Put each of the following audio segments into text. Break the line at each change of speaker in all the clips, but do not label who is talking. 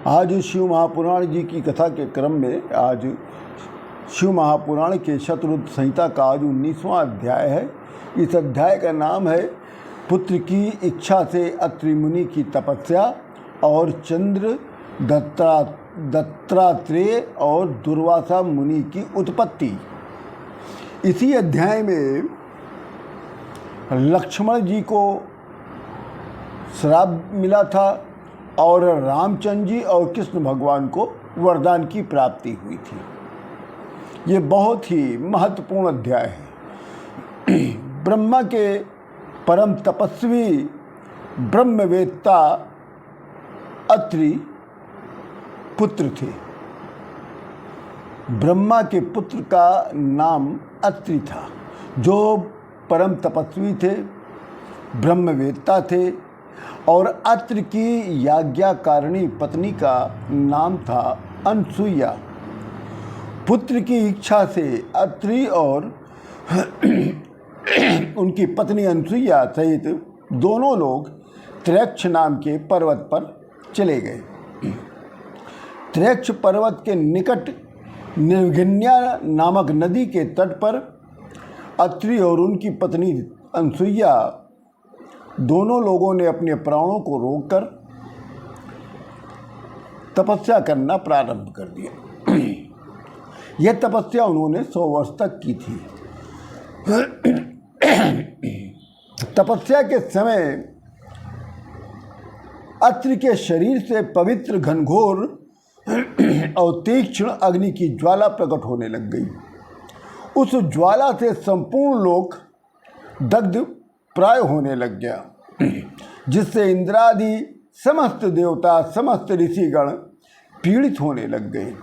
आज शिव महापुराण जी की कथा के क्रम में आज शिव महापुराण के शतरुद्र संहिता का आज 19वां अध्याय है। इस अध्याय का नाम है पुत्र की इच्छा से अत्रि मुनि की तपस्या और चंद्र दत्तात्रेय और दुर्वासा मुनि की उत्पत्ति। इसी अध्याय में लक्ष्मण जी को श्राप मिला था और रामचंद्र जी और कृष्ण भगवान को वरदान की प्राप्ति हुई थी। ये बहुत ही महत्वपूर्ण अध्याय है। ब्रह्मा के परम तपस्वी ब्रह्मवेत्ता अत्रि पुत्र थे। ब्रह्मा के पुत्र का नाम अत्रि था, जो परम तपस्वी थे, ब्रह्मवेत्ता थे और अत्रि की याज्ञाकारिणी पत्नी का नाम था अनसुईया। पुत्र की इच्छा से अत्रि और उनकी पत्नी अनसुईया सहित दोनों लोग त्रैक्ष नाम के पर्वत पर चले गए। त्रैक्ष पर्वत के निकट निर्घन्या नामक नदी के तट पर अत्रि और उनकी पत्नी अनसुईया दोनों लोगों ने अपने प्राणों को रोककर तपस्या करना प्रारंभ कर दिया। यह तपस्या उन्होंने 100 वर्ष तक की थी। तपस्या के समय अत्रि के शरीर से पवित्र घनघोर और तीक्ष्ण अग्नि की ज्वाला प्रकट होने लग गई। उस ज्वाला से संपूर्ण लोक दग्ध प्राय होने लग गया, जिससे इंद्रादि समस्त देवता समस्त ऋषिगण पीड़ित होने लग गए।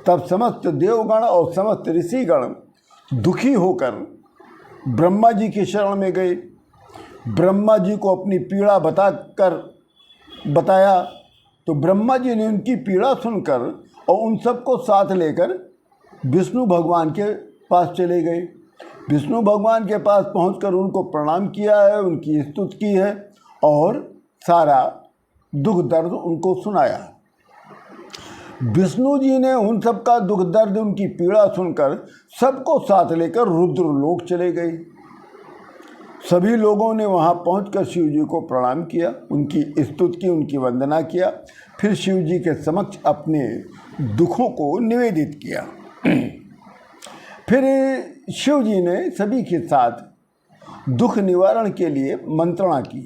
तब समस्त देवगण और समस्त ऋषिगण दुखी होकर ब्रह्मा जी की शरण में गए। ब्रह्मा जी को अपनी पीड़ा बताया तो ब्रह्मा जी ने उनकी पीड़ा सुनकर और उन सबको साथ लेकर विष्णु भगवान के पास चले गए। विष्णु भगवान के पास पहुंचकर उनको प्रणाम किया है, उनकी स्तुति की है और सारा दुख दर्द उनको सुनाया। विष्णु जी ने उन सबका दुख दर्द, उनकी पीड़ा सुनकर सबको साथ लेकर रुद्रलोक चले गए। सभी लोगों ने वहां पहुंचकर शिव जी को प्रणाम किया, उनकी स्तुति की, उनकी वंदना किया। फिर शिव जी के समक्ष अपने दुखों को निवेदित किया। फिर शिव जी ने सभी के साथ दुख निवारण के लिए मंत्रणा की।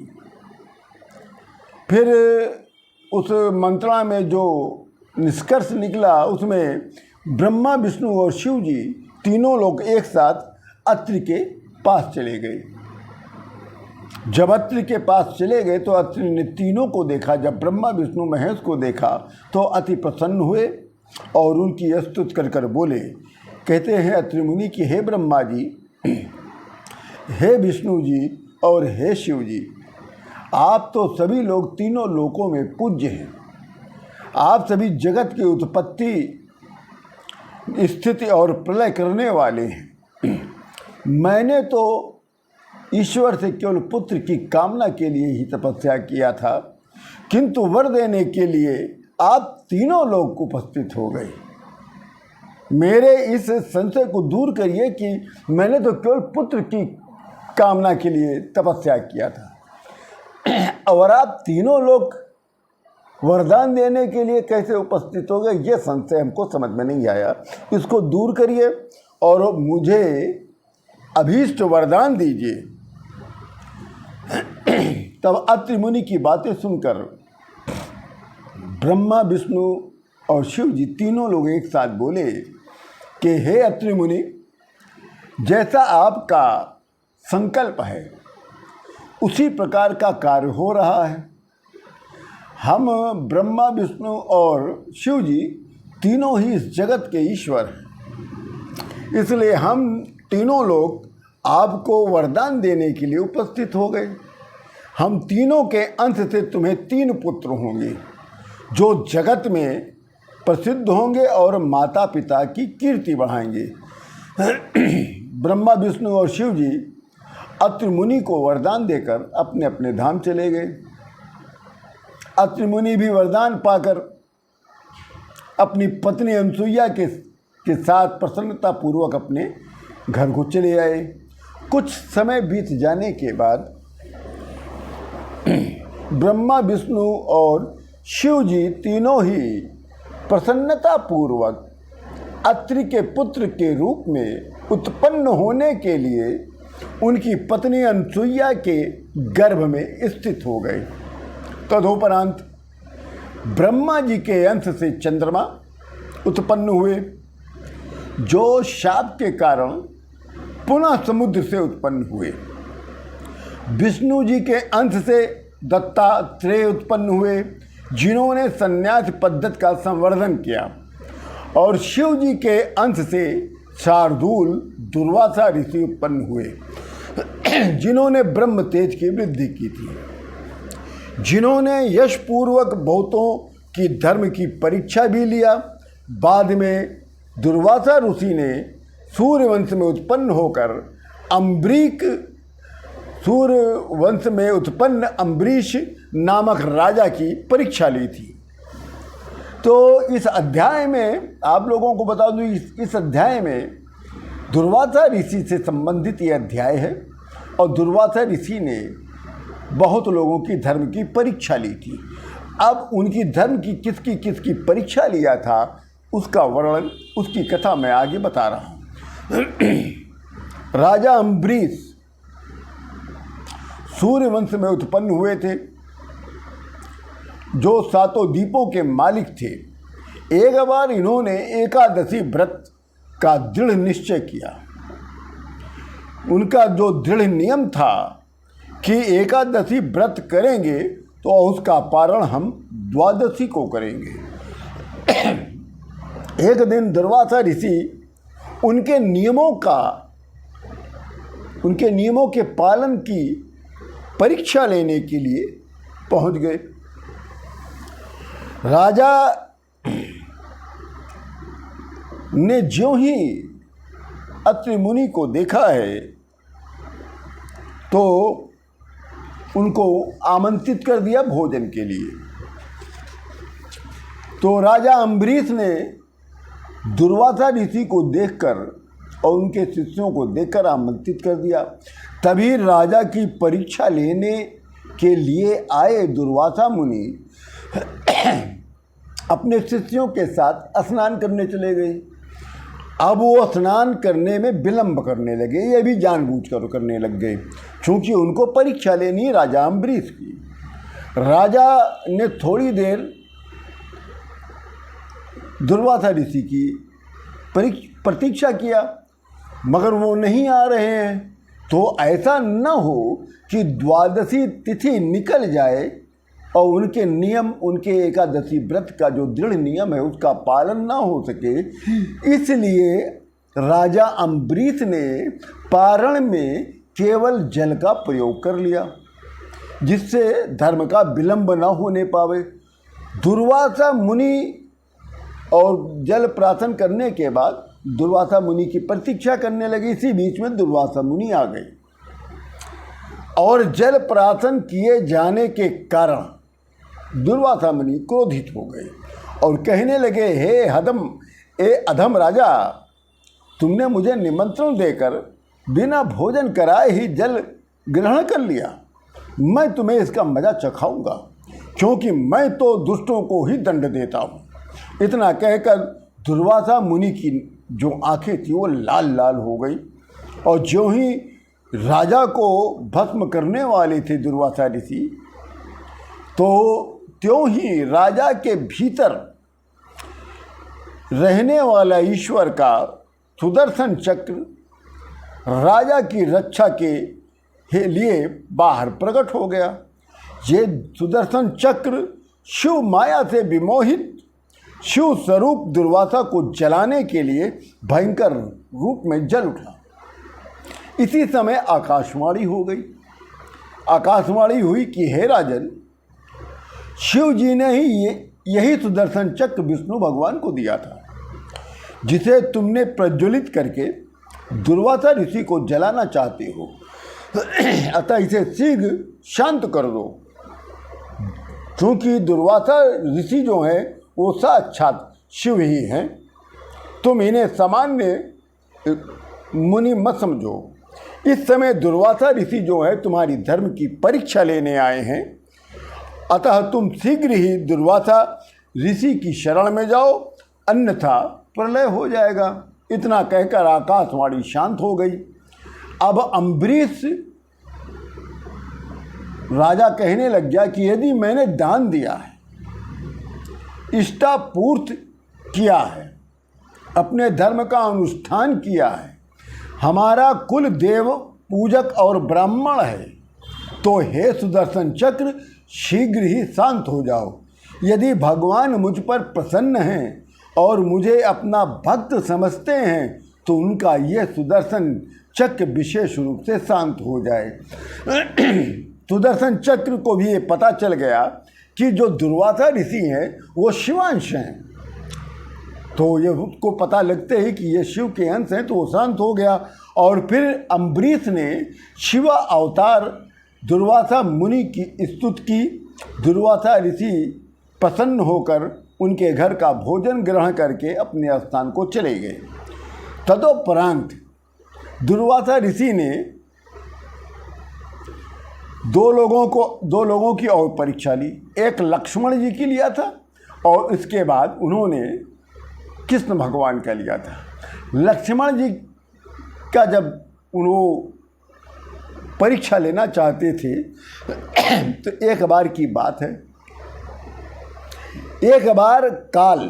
फिर उस मंत्रणा में जो निष्कर्ष निकला, उसमें ब्रह्मा, विष्णु और शिव जी तीनों लोग एक साथ अत्रि के पास चले गए। जब अत्रि के पास चले गए तो अत्रि ने तीनों को देखा। जब ब्रह्मा, विष्णु, महेश को देखा तो अति प्रसन्न हुए और उनकी स्तुति कर कर बोले। कहते हैं अत्रि मुनि कि हे ब्रह्मा जी, हे विष्णु जी और हे शिव जी, आप तो सभी लोग तीनों लोकों में पूज्य हैं। आप सभी जगत की उत्पत्ति, स्थिति और प्रलय करने वाले हैं। मैंने तो ईश्वर से केवल पुत्र की कामना के लिए ही तपस्या किया था, किंतु वर देने के लिए आप तीनों लोग उपस्थित हो गए। मेरे इस संशय को दूर करिए कि मैंने तो केवल पुत्र की कामना के लिए तपस्या किया था और आप तीनों लोग वरदान देने के लिए कैसे उपस्थित हो गए, ये संशय हमको समझ में नहीं आया। इसको दूर करिए और मुझे अभीष्ट वरदान दीजिए। तब अत्रि मुनि की बातें सुनकर ब्रह्मा, विष्णु और शिव जी तीनों लोग एक साथ बोले कि हे अत्रि मुनि, जैसा आपका संकल्प है उसी प्रकार का कार्य हो रहा है। हम ब्रह्मा, विष्णु और शिव जी तीनों ही इस जगत के ईश्वर हैं, इसलिए हम तीनों लोग आपको वरदान देने के लिए उपस्थित हो गए। हम तीनों के अंश से तुम्हें 3 पुत्र होंगे, जो जगत में प्रसिद्ध होंगे और माता पिता की कीर्ति बढ़ाएंगे। ब्रह्मा, विष्णु और शिव जी अत्रि मुनि को वरदान देकर अपने अपने धाम चले गए। अत्रि मुनि भी वरदान पाकर अपनी पत्नी अनसुईया के साथ प्रसन्नतापूर्वक अपने घर को चले आए। कुछ समय बीत जाने के बाद ब्रह्मा, विष्णु और शिव जी तीनों ही प्रसन्नतापूर्वक अत्रि के पुत्र के रूप में उत्पन्न होने के लिए उनकी पत्नी अनसुईया के गर्भ में स्थित हो गए। तदुपरांत ब्रह्मा जी के अंश से चंद्रमा उत्पन्न हुए, जो शाप के कारण पुनः समुद्र से उत्पन्न हुए। विष्णु जी के अंश से दत्तात्रेय उत्पन्न हुए, जिन्होंने संन्यास पद्धति का संवर्धन किया, और शिव जी के अंश से शार्दूल दुर्वासा ऋषि उत्पन्न हुए, जिन्होंने ब्रह्म तेज की वृद्धि की थी, जिन्होंने यशपूर्वक बहुतों की धर्म की परीक्षा भी लिया। बाद में दुर्वासा ऋषि ने सूर्यवंश में उत्पन्न होकर सूर्यवंश में उत्पन्न अम्बरीश नामक राजा की परीक्षा ली थी। तो इस अध्याय में आप लोगों को बता दूं, इस अध्याय में दुर्वासा ऋषि से संबंधित यह अध्याय है, और दुर्वासा ऋषि ने बहुत लोगों की धर्म की परीक्षा ली थी। अब उनकी धर्म की किसकी परीक्षा लिया था, उसका वर्णन, उसकी कथा मैं आगे बता रहा हूँ। राजा अम्बरीश सूर्यवंश में उत्पन्न हुए थे, जो 7 द्वीपों के मालिक थे। एक बार इन्होंने एकादशी व्रत का दृढ़ निश्चय किया। उनका जो दृढ़ नियम था कि एकादशी व्रत करेंगे तो उसका पारण हम द्वादशी को करेंगे। एक दिन दुर्वासा ऋषि उनके नियमों के पालन की परीक्षा लेने के लिए पहुंच गए। राजा ने ज्यों ही अत्रि मुनि को देखा है तो उनको आमंत्रित कर दिया भोजन के लिए। तो राजा अम्बरीश ने दुर्वासा ऋषि को देखकर और उनके शिष्यों को देखकर आमंत्रित कर दिया। तभी राजा की परीक्षा लेने के लिए आए दुर्वासा मुनि अपने शिष्यों के साथ स्नान करने चले गए। अब वो स्नान करने में विलंब करने लगे, ये भी जानबूझकर करने लग गए, क्योंकि उनको परीक्षा लेनी राजा अम्बरीश की। राजा ने थोड़ी देर दुर्वासा ऋषि की प्रतीक्षा किया, मगर वो नहीं आ रहे हैं। तो ऐसा न हो कि द्वादशी तिथि निकल जाए और उनके नियम, उनके एकादशी व्रत का जो दृढ़ नियम है उसका पालन ना हो सके। इसलिए राजा अम्बरीश ने पारण में केवल जल का प्रयोग कर लिया, जिससे धर्म का विलंब न होने पावे। दुर्वासा मुनि और जल प्राशन करने के बाद दुर्वासा मुनि की प्रतीक्षा करने लगे। इसी बीच में दुर्वासा मुनि आ गए और जल प्राशन किए जाने के कारण दुर्वासा मुनि क्रोधित हो गए और कहने लगे, हे अधम राजा, तुमने मुझे निमंत्रण देकर बिना भोजन कराए ही जल ग्रहण कर लिया। मैं तुम्हें इसका मजा चखाऊंगा, क्योंकि मैं तो दुष्टों को ही दंड देता हूँ। इतना कहकर दुर्वासा मुनि की जो आंखें थी वो लाल लाल हो गई, और जो ही राजा को भस्म करने वाले थे दुर्वासा ऋषि, तो त्यों ही राजा के भीतर रहने वाला ईश्वर का सुदर्शन चक्र राजा की रक्षा के लिए बाहर प्रकट हो गया। ये सुदर्शन चक्र शिव माया से विमोहित शिव स्वरूप दुर्वासा को जलाने के लिए भयंकर रूप में जल उठा। इसी समय आकाशवाणी हो गई। आकाशवाणी हुई कि हे राजन, शिव जी ने ही यही सुदर्शन चक्र विष्णु भगवान को दिया था, जिसे तुमने प्रज्वलित करके दुर्वासा ऋषि को जलाना चाहते हो। अतः इसे शीघ्र शांत कर दो, क्योंकि दुर्वासा ऋषि जो है वो साक्षात शिव ही हैं। तुम इन्हें सामान्य मुनि मत समझो। इस समय दुर्वासा ऋषि जो है तुम्हारी धर्म की परीक्षा लेने आए हैं, अतः तुम शीघ्र ही दुर्वासा ऋषि की शरण में जाओ, अन्यथा प्रलय हो जाएगा। इतना कहकर आकाशवाणी शांत हो गई। अब अम्बरीश राजा कहने लग गया कि यदि मैंने दान दिया है, इष्टापूर्ति किया है, अपने धर्म का अनुष्ठान किया है, हमारा कुल देव पूजक और ब्राह्मण है, तो हे सुदर्शन चक्र शीघ्र ही शांत हो जाओ। यदि भगवान मुझ पर प्रसन्न हैं और मुझे अपना भक्त समझते हैं तो उनका यह सुदर्शन चक्र विशेष रूप से शांत हो जाए। सुदर्शन चक्र को भी ये पता चल गया कि जो दुर्वासा ऋषि हैं वो शिवांश हैं, तो ये उसको पता लगते ही कि ये शिव के अंश हैं, तो वो शांत हो गया। और फिर अम्बरीश ने शिव अवतार दुर्वासा मुनि की स्तुति की। दुर्वासा ऋषि प्रसन्न होकर उनके घर का भोजन ग्रहण करके अपने स्थान को चले गए। तदोपरांत दुर्वासा ऋषि ने दो लोगों की और परीक्षा ली। एक लक्ष्मण जी की लिया था और इसके बाद उन्होंने कृष्ण भगवान का लिया था। लक्ष्मण जी का जब उन्होंने परीक्षा लेना चाहते थे तो एक बार की बात है, एक बार काल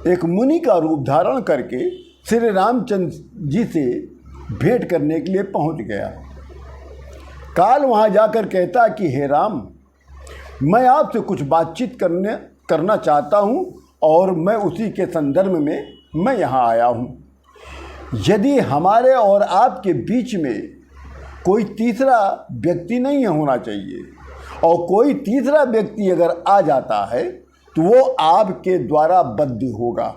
एक मुनि का रूप धारण करके श्री रामचंद्र जी से भेंट करने के लिए पहुंच गया। काल वहां जाकर कहता कि हे राम, मैं आपसे कुछ बातचीत करना चाहता हूं और मैं उसी के संदर्भ में मैं यहाँ आया हूँ। यदि हमारे और आपके बीच में कोई तीसरा व्यक्ति नहीं होना चाहिए, और कोई तीसरा व्यक्ति अगर आ जाता है तो वो आपके द्वारा बद्ध होगा।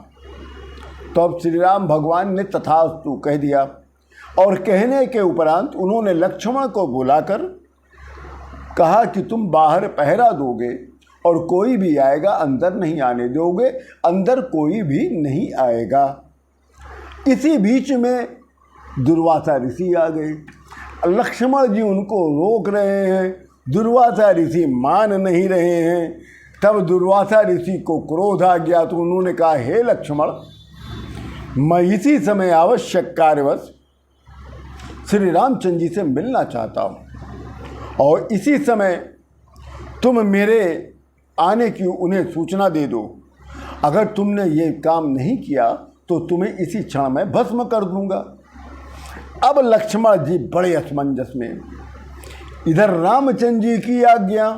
तो अब श्री राम भगवान ने तथास्तु कह दिया, और कहने के उपरांत उन्होंने लक्ष्मण को बुलाकर कहा कि तुम बाहर पहरा दोगे और कोई भी आएगा अंदर नहीं आने दोगे, अंदर कोई भी नहीं आएगा। इसी बीच में दुर्वासा ऋषि आ गए। लक्ष्मण जी उनको रोक रहे हैं, दुर्वासा ऋषि मान नहीं रहे हैं। तब दुर्वासा ऋषि को क्रोध आ गया, तो उन्होंने कहा हे लक्ष्मण, मैं इसी समय आवश्यक कार्यवश श्री रामचंद्र जी से मिलना चाहता हूँ, और इसी समय तुम मेरे आने की उन्हें सूचना दे दो। अगर तुमने ये काम नहीं किया तो तुम्हें इसी क्षण में भस्म कर दूंगा। अब लक्ष्मण जी बड़े असमंजस में, इधर रामचंद्र जी की आज्ञा,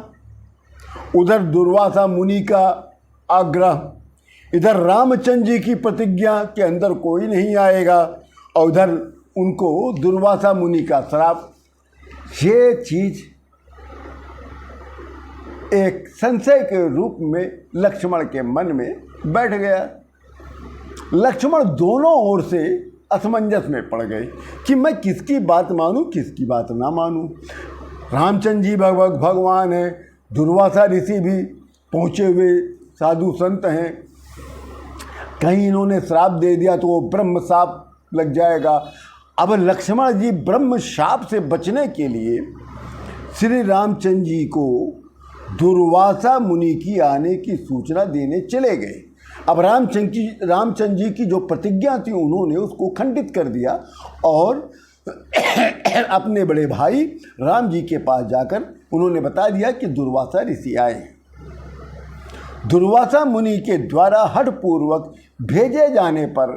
उधर दुर्वासा मुनि का आग्रह, इधर रामचंद्र जी की प्रतिज्ञा के अंदर कोई नहीं आएगा, और उधर उनको दुर्वासा मुनि का श्राप। ये चीज एक संशय के रूप में लक्ष्मण के मन में बैठ गया। लक्ष्मण दोनों ओर से असमंजस में पड़ गए कि मैं किसकी बात मानूं, किसकी बात ना मानूं। रामचंद्र जी भगवान हैं, दुर्वासा ऋषि भी पहुँचे हुए साधु संत हैं, कहीं इन्होंने श्राप दे दिया तो वो ब्रह्म शाप लग जाएगा। अब लक्ष्मण जी ब्रह्म शाप से बचने के लिए श्री रामचंद्र जी को दुर्वासा मुनि की आने की सूचना देने चले गए। अब रामचंद्र जी की जो प्रतिज्ञा थी उन्होंने उसको खंडित कर दिया, और अपने बड़े भाई राम जी के पास जाकर उन्होंने बता दिया कि दुर्वासा ऋषि आए। दुर्वासा मुनि के द्वारा हठपूर्वक भेजे जाने पर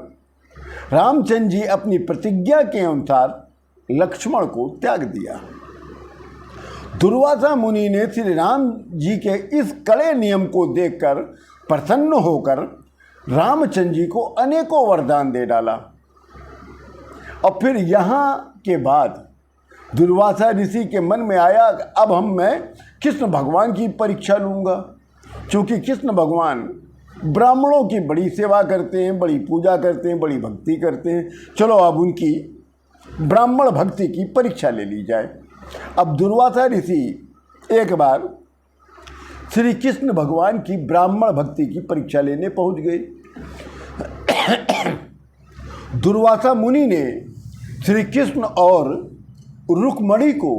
रामचंद्र जी अपनी प्रतिज्ञा के अनुसार लक्ष्मण को त्याग दिया। दुर्वासा मुनि ने श्री राम जी के इस कड़े नियम को देखकर प्रसन्न होकर रामचंद्र जी को अनेकों वरदान दे डाला। और फिर यहाँ के बाद दुर्वासा ऋषि के मन में आया, अब मैं कृष्ण भगवान की परीक्षा लूँगा, क्योंकि कृष्ण भगवान ब्राह्मणों की बड़ी सेवा करते हैं, बड़ी पूजा करते हैं, बड़ी भक्ति करते हैं। चलो अब उनकी ब्राह्मण भक्ति की परीक्षा ले ली जाए। अब दुर्वासा ऋषि एक बार श्री कृष्ण भगवान की ब्राह्मण भक्ति की परीक्षा लेने पहुंच गए। दुर्वासा मुनि ने श्री कृष्ण और रुक्मणी को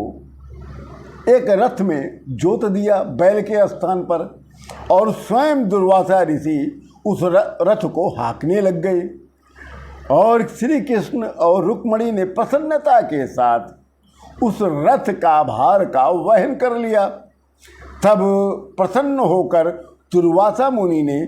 एक रथ में जोत दिया बैल के स्थान पर, और स्वयं दुर्वासा ऋषि उस रथ को हाँकने लग गए। और श्री कृष्ण और रुक्मणी ने प्रसन्नता के साथ उस रथ का भार का वहन कर लिया। तब प्रसन्न होकर दुर्वासा मुनि ने